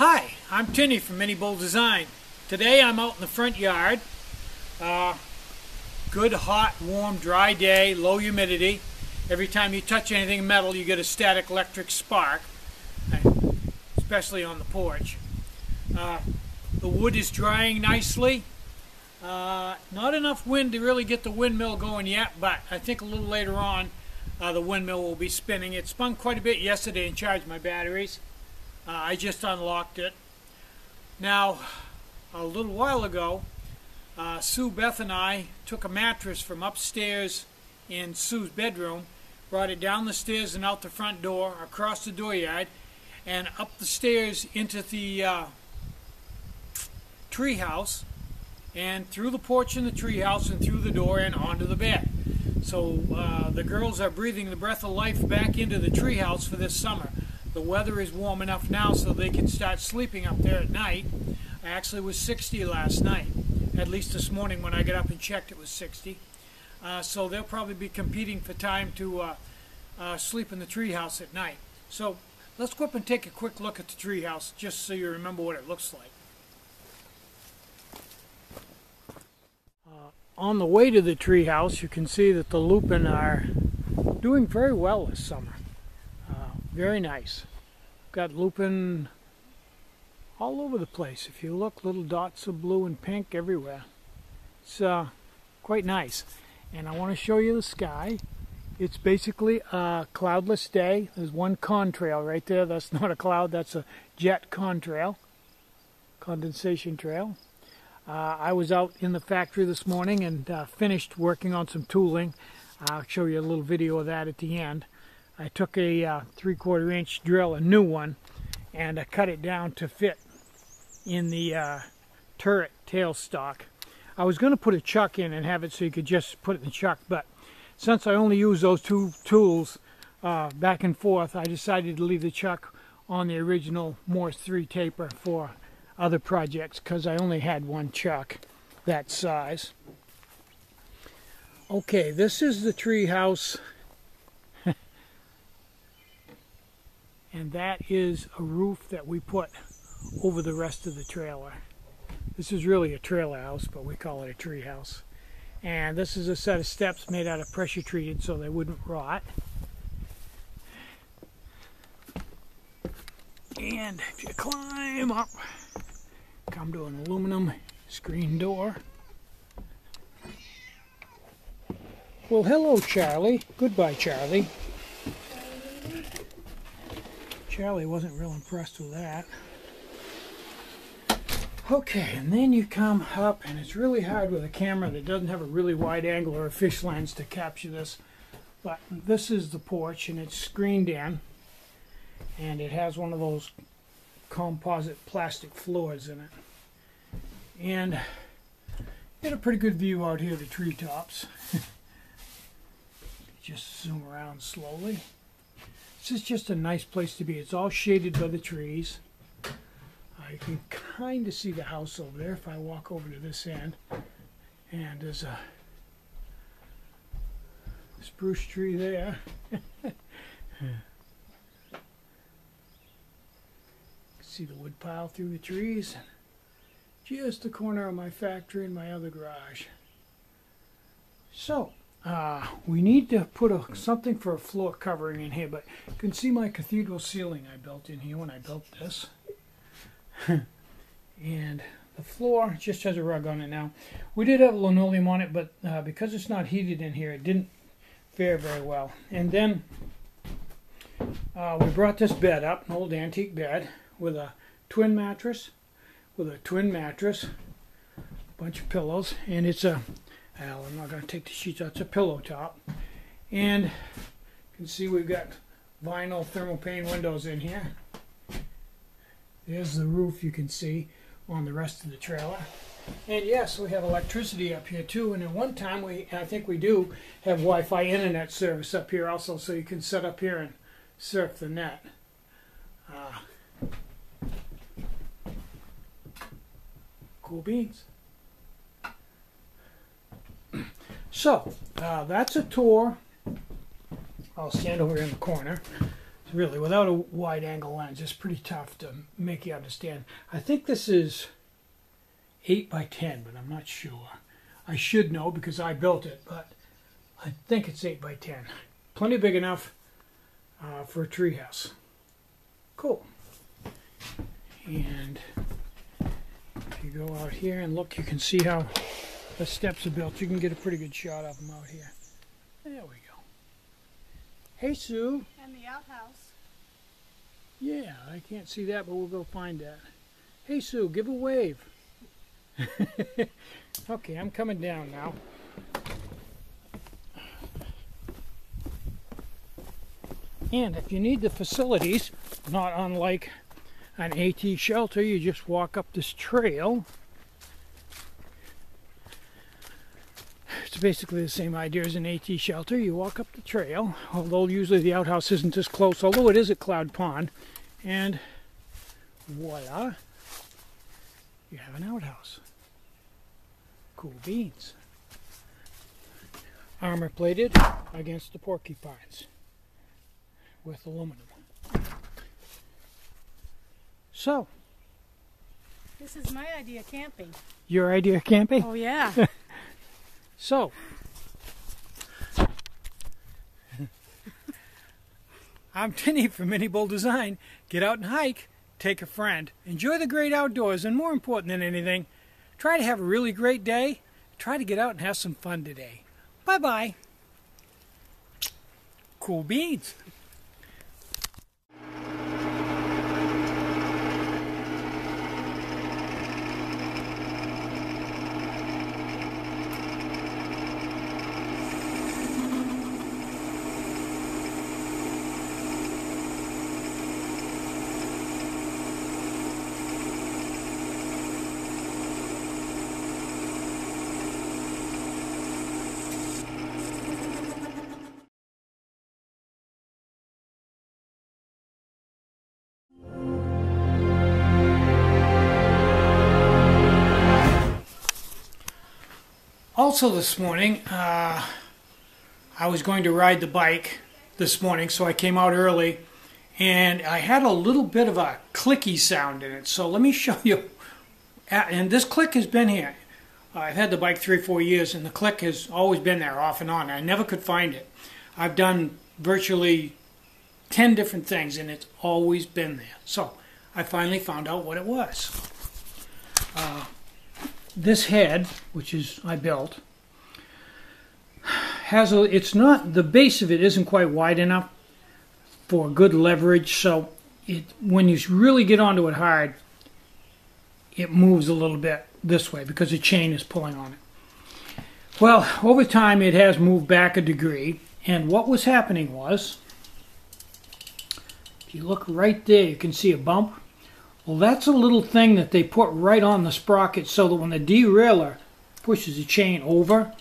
Hi, I'm Tinny from minibulldesign. Today I'm out in the front yard. Good, hot, warm, dry day, low humidity. Every time you touch anything metal you get a static electric spark, especially on the porch. The wood is drying nicely. Not enough wind to really get the windmill going yet, but I think a little later on the windmill will be spinning. It spun quite a bit yesterday and charged my batteries. I just unlocked it. Now, a little while ago, Sue, Beth, and I took a mattress from upstairs in Sue's bedroom, brought it down the stairs and out the front door, across the dooryard, and up the stairs into the treehouse, and through the porch in the treehouse and through the door and onto the bed. So the girls are breathing the breath of life back into the treehouse for this summer. The weather is warm enough now so they can start sleeping up there at night. Actually, it was 60 last night. At least this morning when I got up and checked, it was 60. So they'll probably be competing for time to sleep in the treehouse at night. So let's go up and take a quick look at the treehouse just so you remember what it looks like. On the way to the treehouse, you can see that the lupin are doing very well this summer. Very nice. Got lupin all over the place. If you look, little dots of blue and pink everywhere. It's quite nice. And I want to show you the sky. It's basically a cloudless day. There's one contrail right there. That's not a cloud, that's a jet contrail. Condensation trail. I was out in the factory this morning and finished working on some tooling. I'll show you a little video of that at the end. I took a 3/4 inch drill, a new one, and I cut it down to fit in the turret tailstock. I was going to put a chuck in and have it so you could just put it in the chuck, but since I only use those two tools back and forth, I decided to leave the chuck on the original Morse 3 taper for other projects because I only had one chuck that size. Okay, this is the tree house. And that is a roof that we put over the rest of the trailer. This is really a trailer house, but we call it a tree house. And this is a set of steps made out of pressure treated so they wouldn't rot. And if you climb up, come to an aluminum screen door. Well, hello, Charlie. Goodbye, Charlie. Charlie wasn't real impressed with that. Okay, and then you come up, and it's really hard with a camera that doesn't have a really wide angle or a fish lens to capture this. But this is the porch, and it's screened in, and it has one of those composite plastic floors in it. And get a pretty good view out here of the treetops. Just zoom around slowly. This is just a nice place to be. It's all shaded by the trees. You can kind of see the house over there if I walk over to this end. And there's a spruce tree there. See the wood pile through the trees. Just the corner of my factory and my other garage. So, we need to put something for a floor covering in here, but you can see my cathedral ceiling I built in here when I built this. And the floor just has a rug on it now. We did have linoleum on it, but because it's not heated in here, it didn't fare very well. And then we brought this bed up, an old antique bed, with a twin mattress, a bunch of pillows, and it's a well, I'm not going to take the sheets out. It's a pillow top. And you can see we've got vinyl thermal pane windows in here. There's the roof you can see on the rest of the trailer. And yes, we have electricity up here too. And at one time, I think we do have Wi-Fi internet service up here also, so you can set up here and surf the net. Cool beans. So, that's a tour. I'll stand over here in the corner Really, without a wide angle lens, it's pretty tough to make you understand. I think this is 8 by 10, but I'm not sure. I should know because I built it, but I think it's 8 by 10. Plenty big enough for a treehouse. Cool. And if you go out here and look, you can see how the steps are built. You can get a pretty good shot of them out here. There we go. Hey, Sue. And the outhouse. Yeah, I can't see that, but we'll go find that. Hey, Sue, give a wave. Okay, I'm coming down now. And if you need the facilities, not unlike an AT shelter, you just walk up this trail. It's basically the same idea as an AT shelter. You walk up the trail, although usually the outhouse isn't as close, although it is at Cloud Pond. And voila, you have an outhouse. Cool beans. Armor plated against the porcupines with aluminum. So, This is my idea of camping. your idea of camping? Oh yeah. So, I'm Tinny from minibulldesign. Get out and hike, take a friend, enjoy the great outdoors, and more important than anything, try to have a really great day. Try to get out and have some fun today. Bye-bye. Cool beans. Also this morning, I was going to ride the bike this morning, so I came out early, and I had a little bit of a clicky sound in it. So let me show you. And this click has been here. I've had the bike 3 or 4 years, and the click has always been there off and on. I never could find it. I've done virtually 10 different things, and it's always been there. So I finally found out what it was. This head, which is I built, has a, it's not, the base of it isn't quite wide enough for good leverage, so it, when you really get onto it hard, it moves a little bit this way because the chain is pulling on it. Well, over time it has moved back a degree, and what was happening was, if you look right there, you can see a bump. Well, that's a little thing that they put right on the sprocket so that when the derailleur pushes the chain over,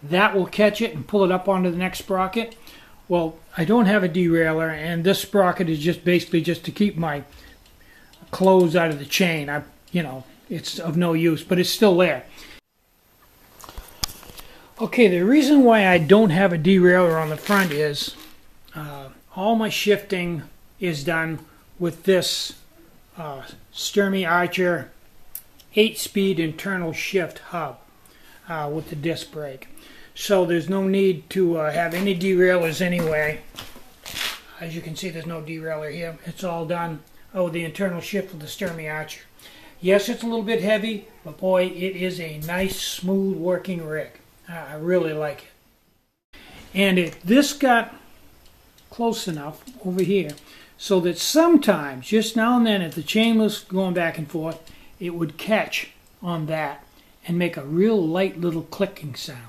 that will catch it and pull it up onto the next sprocket. Well, I don't have a derailleur, and this sprocket is just basically just to keep my clothes out of the chain. It's of no use, but it's still there. Okay, the reason why I don't have a derailleur on the front is all my shifting is done with this Sturmey Archer 8-speed internal shift hub with the disc brake. So there's no need to have any derailleurs anyway. As you can see, there's no derailleur here. It's all done with the internal shift with the Sturmey Archer. Yes, it's a little bit heavy, but boy, it is a nice, smooth working rig. I really like it. And this got close enough over here so that sometimes, just now and then, if the chain was going back and forth, it would catch on that and make a real light little clicking sound.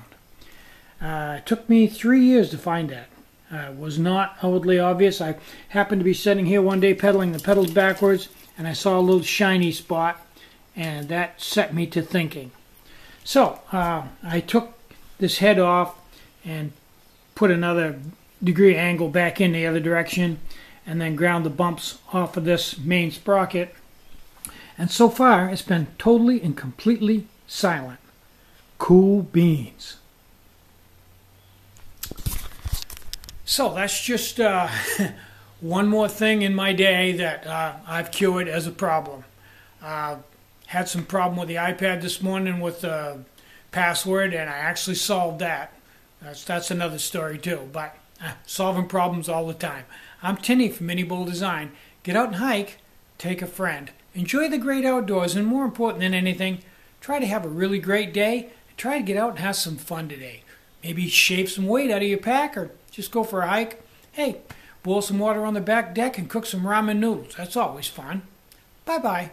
It took me 3 years to find that. It was not outwardly obvious. I happened to be sitting here one day pedaling the pedals backwards, and I saw a little shiny spot, and that set me to thinking. So I took this head off and put another degree angle back in the other direction, and then ground the bumps off of this main sprocket. And so far, it's been totally and completely silent. Cool beans. So that's just one more thing in my day that I've cured as a problem. Had some problem with the iPad this morning with the password, and I actually solved that. That's another story too, but solving problems all the time. I'm Tinny from minibulldesign. Get out and hike, take a friend. Enjoy the great outdoors, and more important than anything, try to have a really great day, and try to get out and have some fun today. Maybe shave some weight out of your pack, or just go for a hike. Hey, boil some water on the back deck and cook some ramen noodles. That's always fun. Bye-bye.